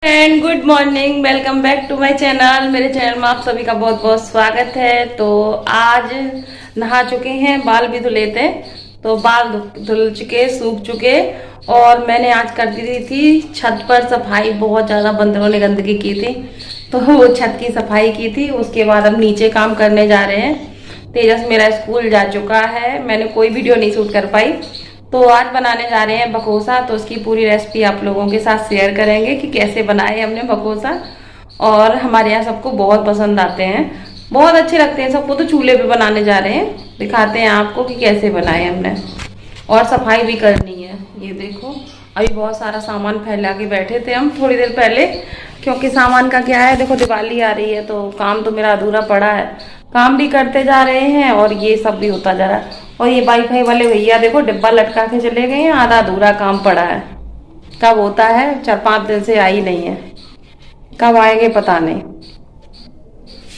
And good morning, welcome back to my channel. मेरे channel में आप सभी का बहुत बहुत स्वागत है। तो आज नहा चुके हैं, बाल भी धुले थे, तो बाल धुल चुके, सूख चुके। और मैंने आज कर दी थी छत पर सफाई। बहुत ज़्यादा बंदरों ने गंदगी की थी, तो वो छत की सफाई की थी। उसके बाद अब नीचे काम करने जा रहे हैं। तेजस मेरा स्कूल जा चुका है, मैंने कोई वीडियो नहीं शूट कर पाई। तो आज बनाने जा रहे हैं बकोसा। तो उसकी पूरी रेसिपी आप लोगों के साथ शेयर करेंगे कि कैसे बनाए हमने बकोसा। और हमारे यहाँ सबको बहुत पसंद आते हैं, बहुत अच्छे लगते हैं सबको। तो चूल्हे पे बनाने जा रहे हैं, दिखाते हैं आपको कि कैसे बनाए हमने। और सफाई भी करनी है। ये देखो, अभी बहुत सारा सामान फैला के बैठे थे हम थोड़ी देर पहले, क्योंकि सामान का क्या है, देखो दिवाली आ रही है तो काम तो मेरा अधूरा पड़ा है। काम भी करते जा रहे हैं और ये सब भी होता जा रहा है। और ये वाईफाई वाले भैया देखो डिब्बा लटका के चले गए हैं, आधा अधूरा काम पड़ा है। कब होता है, 4-5 दिन से आई नहीं है, कब आएंगे पता नहीं।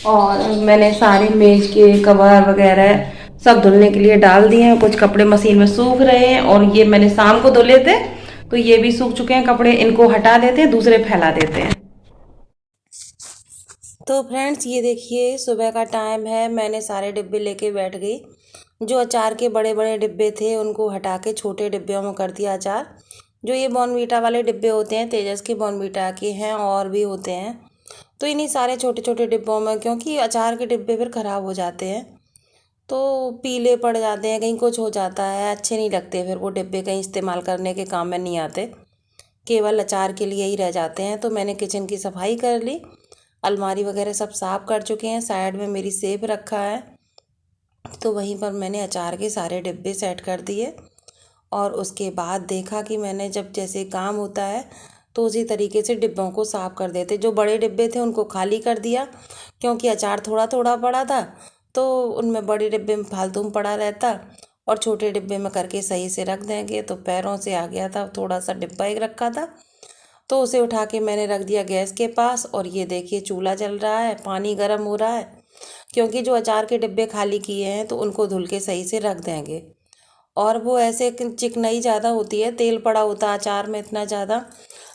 और मैंने सारे मेज के कवर वगैरह सब धुलने के लिए डाल दिए हैं। कुछ कपड़े मशीन में सूख रहे हैं और ये मैंने शाम को धुले थे, तो ये भी सूख चुके हैं कपड़े। इनको हटा देते हैं, दूसरे फैला देते हैं। तो फ्रेंड्स ये देखिए, सुबह का टाइम है। मैंने सारे डिब्बे लेके बैठ गई। जो अचार के बड़े बड़े डिब्बे थे उनको हटा के छोटे डिब्बों में कर दिया अचार। जो ये बॉर्नवीटा वाले डिब्बे होते हैं, तेजस के बॉर्नवीटा के हैं और भी होते हैं, तो इन्हीं सारे छोटे छोटे डिब्बों में, क्योंकि अचार के डिब्बे फिर ख़राब हो जाते हैं, तो पीले पड़ जाते हैं, कहीं कुछ हो जाता है, अच्छे नहीं लगते। फिर वो डिब्बे कहीं इस्तेमाल करने के काम में नहीं आते, केवल अचार के लिए ही रह जाते हैं। तो मैंने किचन की सफाई कर ली, अलमारी वगैरह सब साफ़ कर चुके हैं। साइड में मेरी सेब रखा है, तो वहीं पर मैंने अचार के सारे डिब्बे सेट कर दिए। और उसके बाद देखा कि मैंने जब जैसे काम होता है तो उसी तरीके से डिब्बों को साफ़ कर देते। जो बड़े डिब्बे थे उनको खाली कर दिया, क्योंकि अचार थोड़ा थोड़ा पड़ा था, तो उनमें बड़े डिब्बे में फालतू में पड़ा रहता। और छोटे डिब्बे में करके सही से रख देंगे। तो पैरों से आ गया था, थोड़ा सा डिब्बा एक रखा था, तो उसे उठा के मैंने रख दिया गैस के पास। और ये देखिए चूल्हा जल रहा है, पानी गर्म हो रहा है, क्योंकि जो अचार के डिब्बे खाली किए हैं तो उनको धुल के सही से रख देंगे। और वो ऐसे चिकनाई ज़्यादा होती है, तेल पड़ा होता है अचार में इतना ज़्यादा,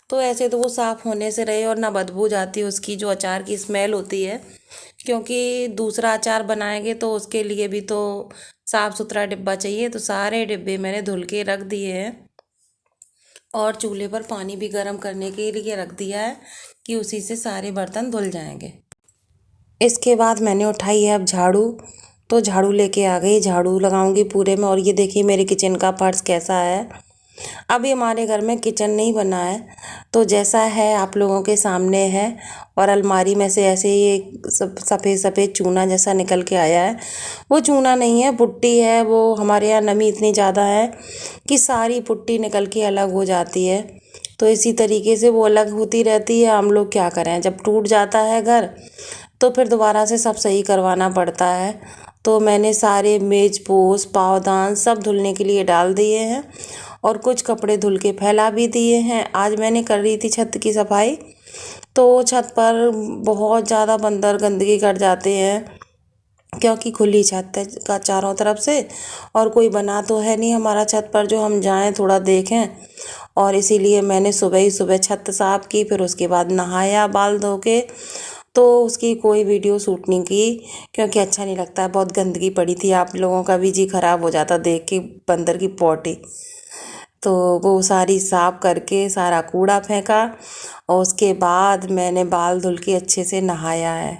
तो ऐसे तो वो साफ़ होने से रहे और ना बदबू जाती है उसकी, जो अचार की स्मेल होती है। क्योंकि दूसरा अचार बनाएंगे तो उसके लिए भी तो साफ़ सुथरा डिब्बा चाहिए। तो सारे डिब्बे मैंने धुल के रख दिए हैं और चूल्हे पर पानी भी गर्म करने के लिए रख दिया है कि उसी से सारे बर्तन धुल जाएंगे। इसके बाद मैंने उठाई है अब झाड़ू, तो झाड़ू लेके आ गई, झाड़ू लगाऊंगी पूरे में। और ये देखिए मेरे किचन का फर्श कैसा है। अभी हमारे घर में किचन नहीं बना है, तो जैसा है आप लोगों के सामने है। और अलमारी में से ऐसे ये सब सफ़ेद सफ़ेद चूना जैसा निकल के आया है। वो चूना नहीं है, पुट्टी है। वो हमारे यहाँ नमी इतनी ज़्यादा है कि सारी पुट्टी निकल के अलग हो जाती है, तो इसी तरीके से वो अलग होती रहती है। हम लोग क्या करें, जब टूट जाता है घर तो फिर दोबारा से सब सही करवाना पड़ता है। तो मैंने सारे मेज पोस्ट पावदान सब धुलने के लिए डाल दिए हैं और कुछ कपड़े धुल के फैला भी दिए हैं। आज मैंने कर रही थी छत की सफाई, तो छत पर बहुत ज़्यादा बंदर गंदगी कर जाते हैं, क्योंकि खुली छत है का चारों तरफ से, और कोई बना तो है नहीं हमारा छत पर जो हम जाएं थोड़ा देखें। और इसीलिए मैंने सुबह ही सुबह छत साफ की, फिर उसके बाद नहाया बाल धो के। तो उसकी कोई वीडियो शूट नहीं की, क्योंकि अच्छा नहीं लगता है, बहुत गंदगी पड़ी थी। आप लोगों का भी जी खराब हो जाता देख के बंदर की पॉटी। तो वो सारी साफ करके सारा कूड़ा फेंका और उसके बाद मैंने बाल धुल के अच्छे से नहाया है।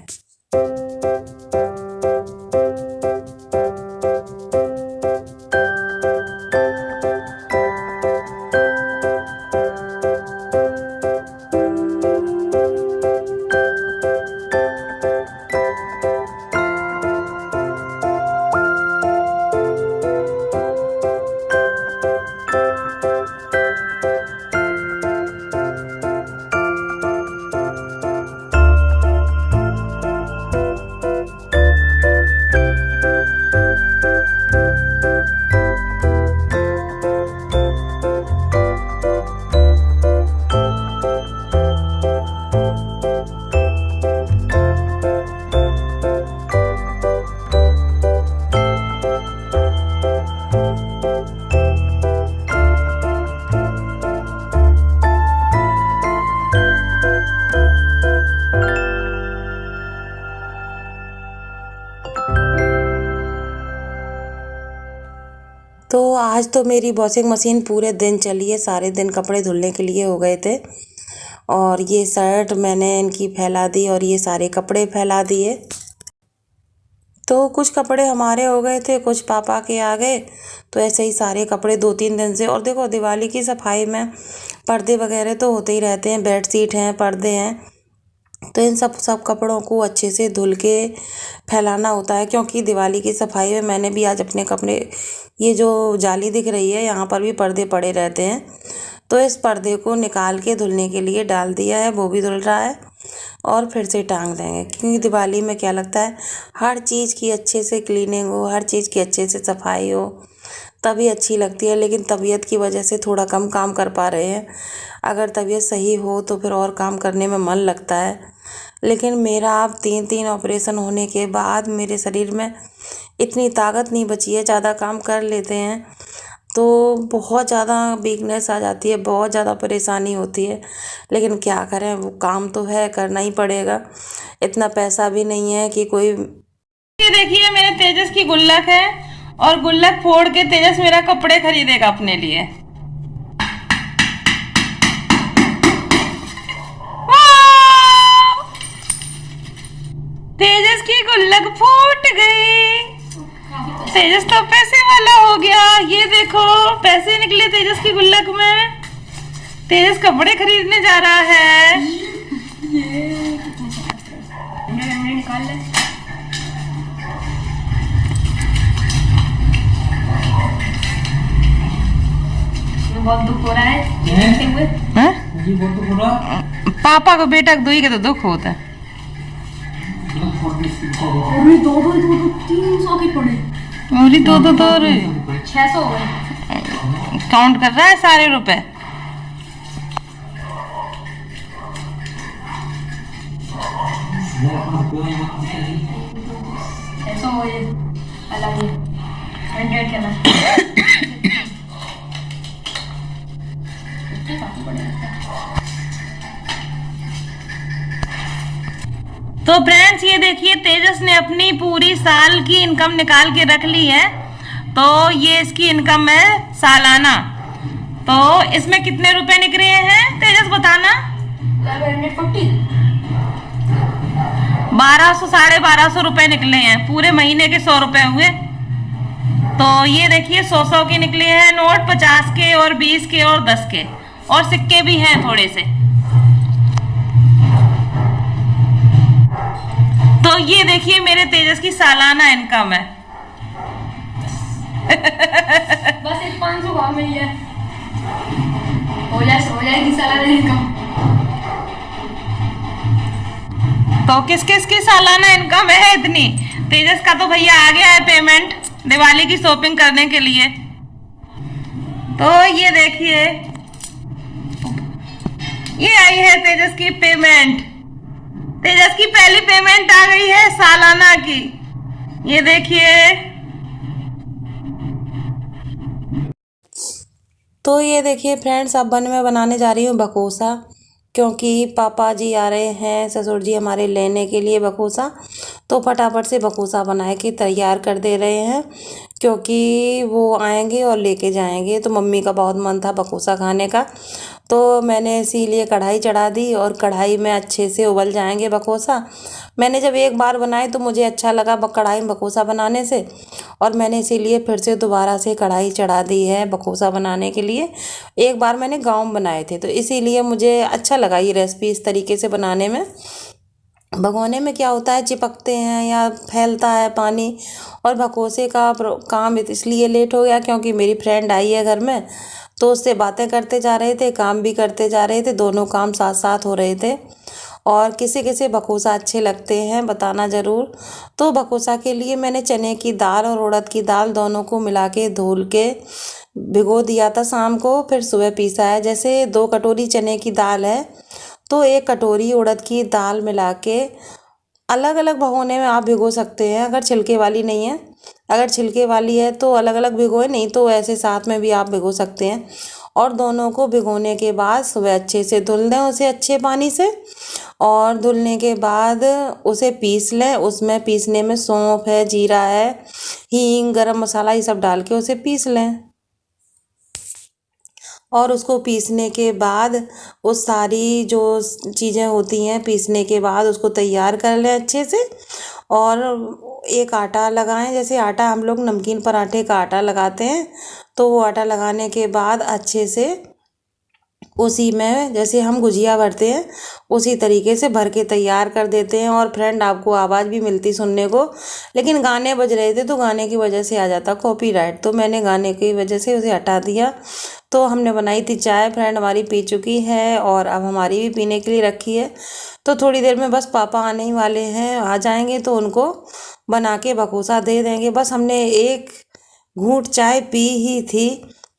आज तो मेरी वॉशिंग मशीन पूरे दिन चली है, सारे दिन कपड़े धुलने के लिए हो गए थे। और ये शर्ट मैंने इनकी फैला दी और ये सारे कपड़े फैला दिए। तो कुछ कपड़े हमारे हो गए थे, कुछ पापा के आ गए। तो ऐसे ही सारे कपड़े 2-3 दिन से। और देखो दिवाली की सफाई में पर्दे वगैरह तो होते ही रहते हैं, बेडशीट हैं, पर्दे हैं। तो इन सब कपड़ों को अच्छे से धुल के फैलाना होता है, क्योंकि दिवाली की सफाई में मैंने भी आज अपने कपड़े, ये जो जाली दिख रही है यहाँ पर भी पर्दे पड़े रहते हैं, तो इस पर्दे को निकाल के धुलने के लिए डाल दिया है। वो भी धुल रहा है और फिर से टांग देंगे, क्योंकि दिवाली में क्या लगता है हर चीज़ की अच्छे से क्लीनिंग हो, हर चीज़ की अच्छे से सफाई हो, तभी अच्छी लगती है। लेकिन तबीयत की वजह से थोड़ा कम काम कर पा रहे हैं। अगर तबीयत सही हो तो फिर और काम करने में मन लगता है। लेकिन मेरा अब 3 ऑपरेशन होने के बाद मेरे शरीर में इतनी ताकत नहीं बची है, ज़्यादा काम कर लेते हैं तो बहुत ज़्यादा वीकनेस आ जाती है, बहुत ज़्यादा परेशानी होती है। लेकिन क्या करें, वो काम तो है, करना ही पड़ेगा। इतना पैसा भी नहीं है कि कोई। ये देखिए मेरे तेजस की गुल्लक है, और गुल्लक फोड़ के तेजस मेरा कपड़े खरीदेगा अपने लिए। तेजस की गुल्लक फूट गई। तेजस तो पैसे वाला हो गया। ये देखो पैसे निकले तेजस की गुल्लक में। तेजस कपड़े खरीदने जा रहा है। निकाल ले। बहुत दुख हो रहा है देखते हुए। जी बहुत दुख हो रहा। पापा को बेटा को दुई का तो दुख होता है। अरे दो 300 के पड़े। अरे दो 600 हो गए। काउंट कर रहा है सारे रुपए। ऐसा हो ये अलग है 100 के ना। तो फ्रेंड्स ये देखिए तेजस ने अपनी पूरी साल की इनकम निकाल के रख ली है। तो ये इसकी इनकम है सालाना। तो इसमें कितने रुपए निकले हैं तेजस बताना। 1200 1250 रुपए निकले हैं। पूरे महीने के 100 रुपए हुए। तो ये देखिए 100 के निकले हैं नोट, 50 के और 20 के और 10 के, और सिक्के भी हैं थोड़े से। तो ये देखिए मेरे तेजस की सालाना इनकम है। बस एक 500 गाँव में ही है, हो जाएगी सालाना इनकम। तो किस किस की सालाना इनकम है इतनी। तेजस का तो भैया आ गया है पेमेंट दिवाली की शॉपिंग करने के लिए। तो ये देखिए ये आई है तेजस की पेमेंट। तेजस की पहली पेमेंट आ गई है सालाना की। ये देखिए। तो ये देखिए फ्रेंड्स, अब मैं बनाने जा रही हूँ बकोसा, क्योंकि पापा जी आ रहे हैं, ससुर जी हमारे लेने के लिए बकोसा। तो फटाफट से बकोसा बना के तैयार कर दे रहे हैं, क्योंकि वो आएंगे और लेके जाएंगे। तो मम्मी का बहुत मन था बकोसा खाने का, तो मैंने इसीलिए कढ़ाई चढ़ा दी, और कढ़ाई में अच्छे से उबल जाएंगे बकोसा। मैंने जब एक बार बनाए तो मुझे अच्छा लगा कढ़ाई में बकोसा बनाने से, और मैंने इसीलिए फिर से दोबारा से कढ़ाई चढ़ा दी है बकोसा बनाने के लिए। एक बार मैंने गाँव में बनाए थे, तो इसीलिए मुझे अच्छा लगा ये रेसिपी इस तरीके से बनाने में। भगोने में क्या होता है, चिपकते हैं या फैलता है पानी। और भकोसे का काम इसलिए लेट हो गया क्योंकि मेरी फ्रेंड आई है घर में, तो उससे बातें करते जा रहे थे, काम भी करते जा रहे थे, दोनों काम साथ साथ हो रहे थे। और किसी किसी भकोसा अच्छे लगते हैं, बताना ज़रूर। तो भकोसा के लिए मैंने चने की दाल और उड़द की दाल दोनों को मिला के धुल के भिगो दिया था शाम को, फिर सुबह पीसा है। जैसे 2 कटोरी चने की दाल है तो 1 कटोरी उड़द की दाल मिला के अलग अलग भगोने में आप भिगो सकते हैं, अगर छिलके वाली नहीं है। अगर छिलके वाली है तो अलग अलग भिगोए, नहीं तो ऐसे साथ में भी आप भिगो सकते हैं। और दोनों को भिगोने के बाद सुबह अच्छे से धुल दें उसे अच्छे पानी से, और धुलने के बाद उसे पीस लें। उसमें पीसने में सौंफ है, जीरा है, हींग, गरम मसाला, ये सब डाल के उसे पीस लें। और उसको पीसने के बाद वो सारी जो चीज़ें होती हैं पीसने के बाद उसको तैयार कर लें अच्छे से। और एक आटा लगाएं, जैसे आटा हम लोग नमकीन पराठे का आटा लगाते हैं, तो वो आटा लगाने के बाद अच्छे से उसी में जैसे हम गुजिया भरते हैं उसी तरीके से भर के तैयार कर देते हैं। और फ्रेंड आपको आवाज़ भी मिलती सुनने को, लेकिन गाने बज रहे थे तो गाने की वजह से आ जाता कॉपीराइट, तो मैंने गाने की वजह से उसे हटा दिया। तो हमने बनाई थी चाय, फ्रेंड हमारी पी चुकी है और अब हमारी भी पीने के लिए रखी है। तो थोड़ी देर में बस पापा आने ही वाले हैं, आ जाएंगे तो उनको बना के भकोसा दे देंगे। बस हमने एक घूंट चाय पी ही थी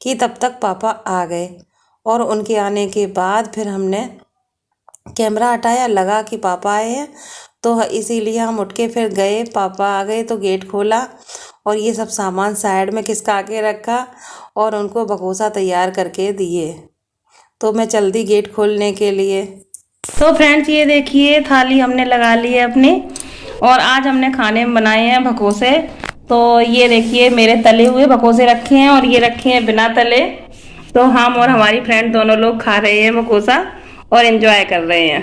कि तब तक पापा आ गए। और उनके आने के बाद फिर हमने कैमरा हटाया, लगा कि पापा आए हैं, तो इसीलिए हम उठ के फिर गए। पापा आ गए तो गेट खोला और ये सब सामान साइड में खिसका के रखा और उनको भकोसा तैयार करके दिए। तो मैं चल दी गेट खोलने के लिए। तो फ्रेंड्स ये देखिए थाली हमने लगा ली है अपनी, और आज हमने खाने में बनाए हैं भकोसे। तो ये देखिए मेरे तले हुए भकोसे रखे हैं और ये रखे हैं बिना तले। तो हम और हमारी फ्रेंड दोनों लोग खा रहे हैं भकोसा और एंजॉय कर रहे हैं।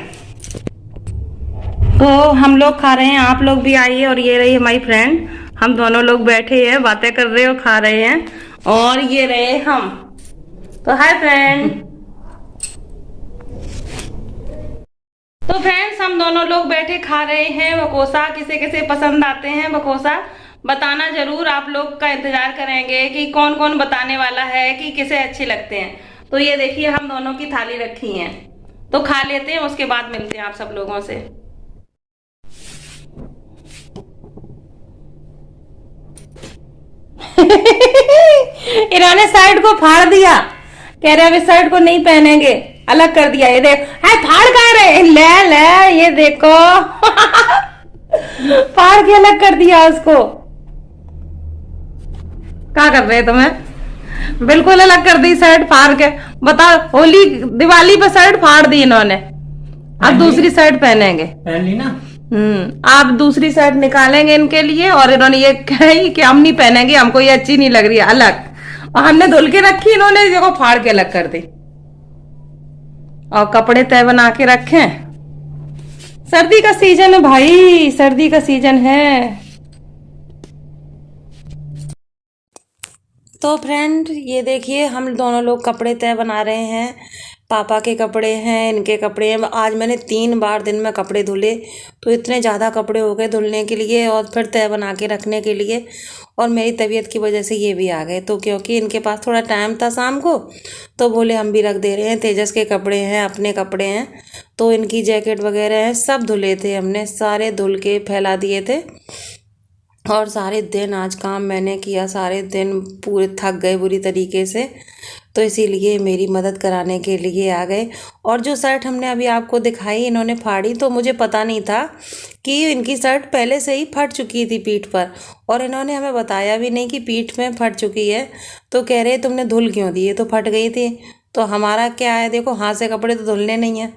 तो हम लोग खा रहे हैं, आप लोग भी आइए। और ये रही हमारी फ्रेंड, हम दोनों लोग बैठे हैं, बातें कर रहे हैं और खा रहे हैं। और ये रहे हम। तो हाय फ्रेंड। तो फ्रेंड्स हम दोनों लोग बैठे खा रहे हैं भकोसा। किसे किसे पसंद आते हैं भकोसा बताना जरूर, आप लोग का इंतजार करेंगे कि कौन कौन बताने वाला है कि किसे अच्छे लगते हैं। तो ये देखिए हम दोनों की थाली रखी है, तो खा लेते हैं, उसके बाद मिलते हैं आप सब लोगों से। इन्होंने शर्ट को फाड़ दिया, कह रहे अब इस शर्ट को नहीं पहनेंगे, अलग कर दिया। ये देख, है फाड़ कह रहे, ले ले ये देखो फाड़ के अलग कर दिया उसको। क्या कर रहे तुम्हें, बिल्कुल अलग कर दी शर्ट फाड़ के। बता, होली दिवाली पे शर्ट फाड़ दी इन्होंने, अब दूसरी शर्ट पहनेंगे। पहन ली ना। आप दूसरी शर्ट निकालेंगे इनके लिए, और इन्होंने ये कही कि हम नहीं पहनेंगे, हमको ये अच्छी नहीं लग रही है, अलग। और हमने धुल के रखी, इन्होंने देखो फाड़ के अलग कर दी। और कपड़े तय बना के रखे। सर्दी का सीजन है भाई, सर्दी का सीजन है। तो फ्रेंड ये देखिए हम दोनों लोग कपड़े तय बना रहे हैं। पापा के कपड़े हैं, इनके कपड़े हैं। आज मैंने 3 बार दिन में कपड़े धुले, तो इतने ज़्यादा कपड़े हो गए धुलने के लिए और फिर तय बना के रखने के लिए। और मेरी तबीयत की वजह से ये भी आ गए, तो क्योंकि इनके पास थोड़ा टाइम था शाम को, तो बोले हम भी रख दे रहे हैं। तेजस के कपड़े हैं, अपने कपड़े हैं, तो इनकी जैकेट वगैरह हैं, सब धुले थे हमने, सारे धुल के फैला दिए थे। और सारे दिन आज काम मैंने किया, सारे दिन पूरे थक गए बुरी तरीके से, तो इसीलिए मेरी मदद कराने के लिए आ गए। और जो शर्ट हमने अभी आपको दिखाई इन्होंने फाड़ी, तो मुझे पता नहीं था कि इनकी शर्ट पहले से ही फट चुकी थी पीठ पर, और इन्होंने हमें बताया भी नहीं कि पीठ में फट चुकी है। तो कह रहे तुमने धुल क्यों दी, ये तो फट गई थी। तो हमारा क्या है, देखो हाथ से कपड़े तो धुलने नहीं है,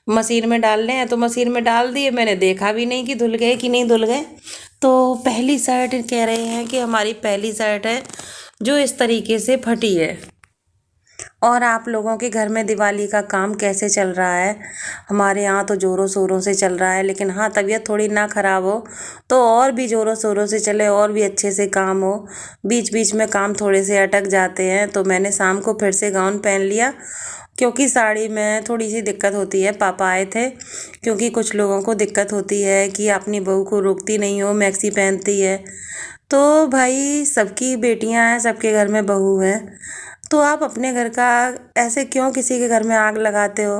मशीन में डालने हैं, तो मशीन में डाल दिए, मैंने देखा भी नहीं कि धुल गए कि नहीं धुल गए। तो पहली शर्ट कह रहे हैं कि हमारी पहली शर्ट है जो इस तरीके से फटी है। और आप लोगों के घर में दिवाली का काम कैसे चल रहा है? हमारे यहाँ तो ज़ोरों शोरों से चल रहा है, लेकिन हाँ तबीयत थोड़ी ना ख़राब हो तो और भी ज़ोरों शोरों से चले, और भी अच्छे से काम हो। बीच बीच में काम थोड़े से अटक जाते हैं, तो मैंने शाम को फिर से गाउन पहन लिया, क्योंकि साड़ी में थोड़ी सी दिक्कत होती है। पापा आए थे, क्योंकि कुछ लोगों को दिक्कत होती है कि अपनी बहू को रोकती नहीं हो, मैक्सी पहनती है। तो भाई सबकी बेटियां हैं, सबके घर में बहू है, तो आप अपने घर का ऐसे क्यों किसी के घर में आग लगाते हो?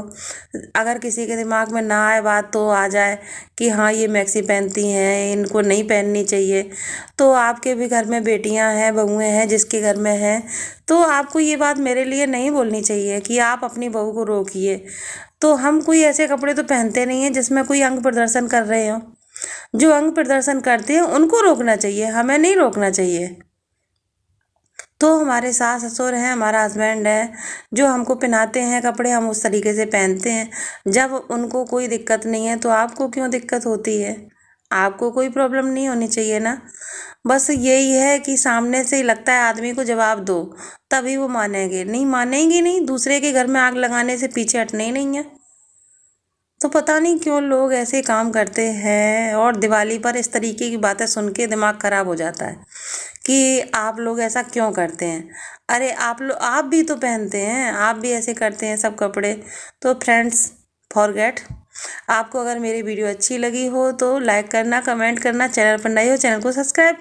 अगर किसी के दिमाग में ना आए बात तो आ जाए कि हाँ ये मैक्सी पहनती हैं, इनको नहीं पहननी चाहिए, तो आपके भी घर में बेटियां हैं, बहुएं हैं, जिसके घर में हैं, तो आपको ये बात मेरे लिए नहीं बोलनी चाहिए कि आप अपनी बहू को रोकिए। तो हम कोई ऐसे कपड़े तो पहनते नहीं हैं जिसमें कोई अंग प्रदर्शन कर रहे हो। जो अंग प्रदर्शन करते हैं उनको रोकना चाहिए, हमें नहीं रोकना चाहिए। तो हमारे सास ससुर हैं, हमारा हस्बैंड है, जो हमको पहनाते हैं कपड़े, हम उस तरीके से पहनते हैं। जब उनको कोई दिक्कत नहीं है तो आपको क्यों दिक्कत होती है? आपको कोई प्रॉब्लम नहीं होनी चाहिए ना। बस यही है कि सामने से ही लगता है आदमी को जवाब दो तभी वो मानेंगे, नहीं मानेंगे नहीं। दूसरे के घर में आग लगाने से पीछे हटने ही नहीं है। तो पता नहीं क्यों लोग ऐसे काम करते हैं, और दिवाली पर इस तरीके की बातें सुन के दिमाग खराब हो जाता है कि आप लोग ऐसा क्यों करते हैं। अरे आप भी तो पहनते हैं, आप भी ऐसे करते हैं सब कपड़े। तो फ्रेंड्स, फॉरगेट। आपको अगर मेरी वीडियो अच्छी लगी हो तो लाइक करना, कमेंट करना, चैनल पर नए हो चैनल को सब्सक्राइब